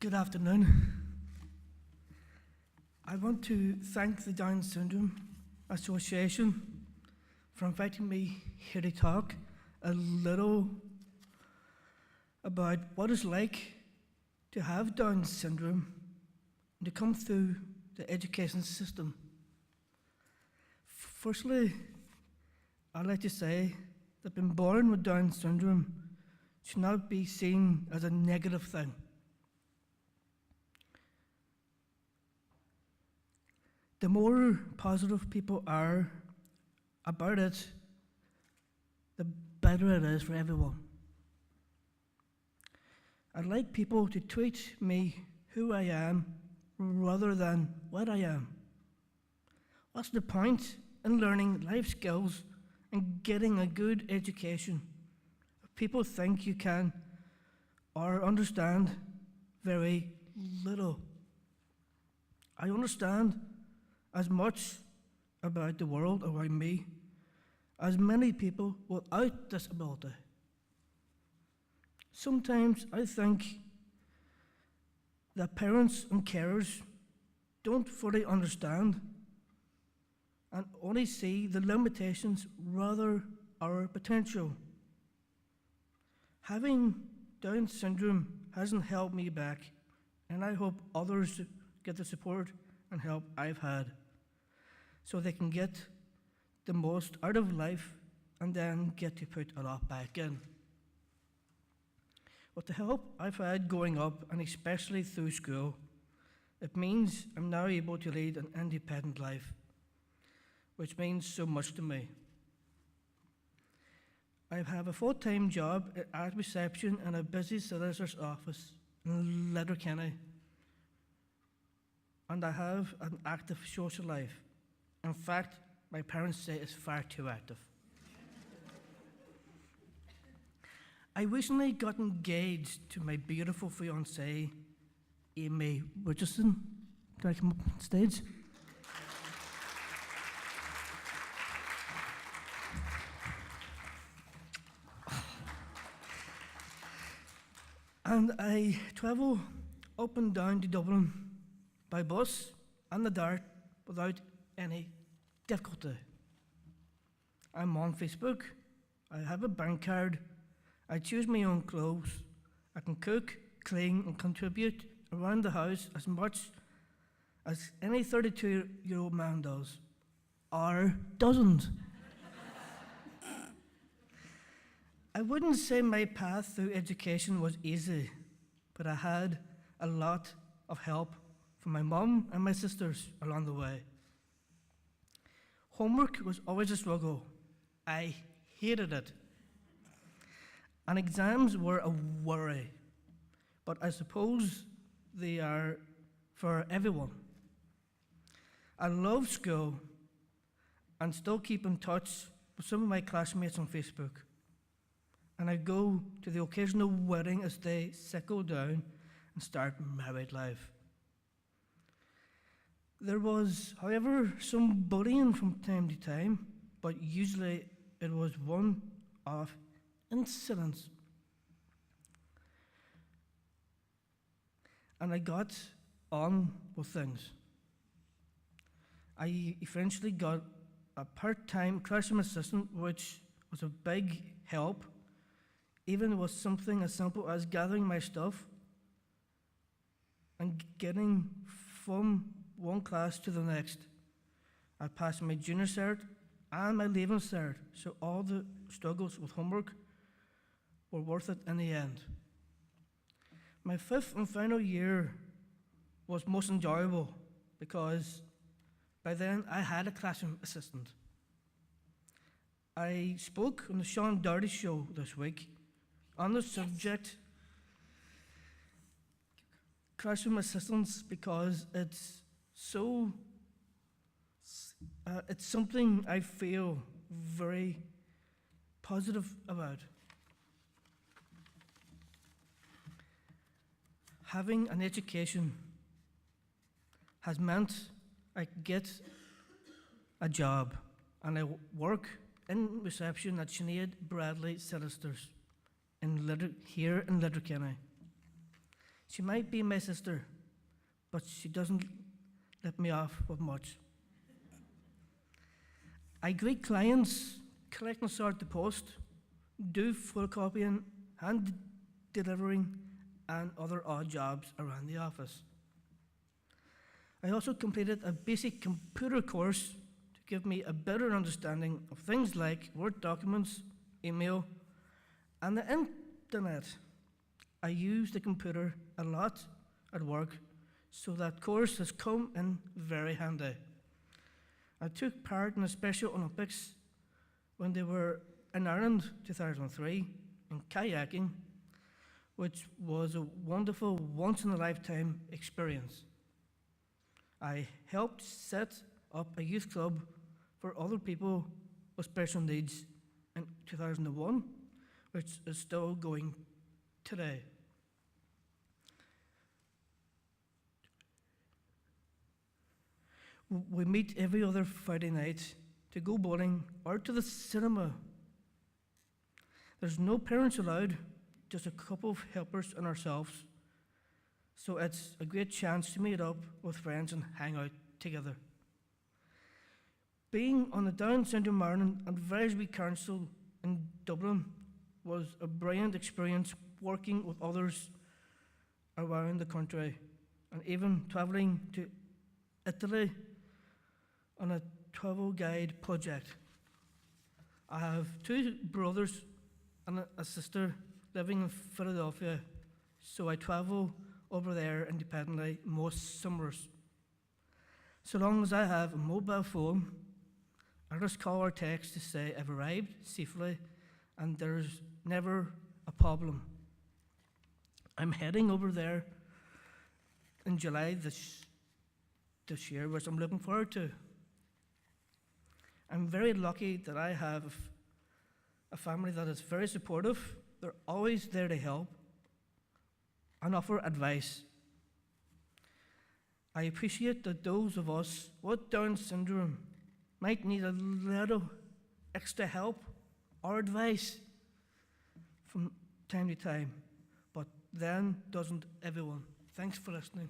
Good afternoon. I want to thank the Down Syndrome Association for inviting me here to talk a little about what it's like to have Down syndrome and to come through the education system. Firstly, I'd like to say that being born with Down syndrome should not be seen as a negative thing. The more positive people are about it, the better it is for everyone. I'd like people to treat me who I am rather than what I am. What's the point in learning life skills and getting a good education if people think you can or understand very little? I understand as much about the world around me as many people without disability. Sometimes I think that parents and carers don't fully understand and only see the limitations rather our potential. Having Down syndrome hasn't held me back, and I hope others get the support and help I've had, so they can get the most out of life and then get to put a lot back in. With the help I've had growing up, and especially through school, it means I'm now able to lead an independent life, which means so much to me. I have a full-time job at reception in a busy solicitor's office in Letterkenny, and I have an active social life. In fact, my parents say it's far too active. I recently got engaged to my beautiful fiancée, Amy Richardson. Can I come up on stage? And I travel up and down to Dublin by bus and the Dart without any difficulty. I'm on Facebook, I have a bank card, I choose my own clothes, I can cook, clean and contribute around the house as much as any 32-year-old man does, or doesn't. I wouldn't say my path through education was easy, but I had a lot of help from my mum and my sisters along the way. Homework was always a struggle. I hated it. And exams were a worry, but I suppose they are for everyone. I love school and still keep in touch with some of my classmates on Facebook. And I go to the occasional wedding as they settle down and start married life. There was, however, some bullying from time to time, but usually it was one-off incidents. And I got on with things. I eventually got a part-time classroom assistant, which was a big help, even with something as simple as gathering my stuff and getting from one class to the next. I passed my junior cert and my leaving cert, so all the struggles with homework were worth it in the end. My fifth and final year was most enjoyable because by then I had a classroom assistant. I spoke on the Shaun Bradley show this week on the subject classroom assistants because it's something I feel very positive about. Having an education has meant I get a job and I work in reception at Shaun Bradley Solicitors here in Letterkenny. She might be my sister, but she doesn't let me off with much. I greet clients, collect and sort the post, do photocopying, hand delivering, and other odd jobs around the office. I also completed a basic computer course to give me a better understanding of things like Word documents, email, and the internet. I use the computer a lot at work, so that course has come in very handy. I took part in the Special Olympics when they were in Ireland 2003 in kayaking, which was a wonderful once-in-a-lifetime experience. I helped set up a youth club for other people with special needs in 2001, which is still going today. We meet every other Friday night to go bowling or to the cinema. There's no parents allowed, just a couple of helpers and ourselves. So it's a great chance to meet up with friends and hang out together. Being on the Down Syndrome Ireland Advisory Council in Dublin was a brilliant experience, working with others around the country and even travelling to Italy on a travel guide project. I have two brothers and a sister living in Philadelphia, so I travel over there independently most summers. So long as I have a mobile phone, I just call or text to say I've arrived safely and there's never a problem. I'm heading over there in July this year, which I'm looking forward to. I'm very lucky that I have a family that is very supportive. They're always there to help and offer advice. I appreciate that those of us with Down syndrome might need a little extra help or advice from time to time, but then doesn't everyone. Thanks for listening.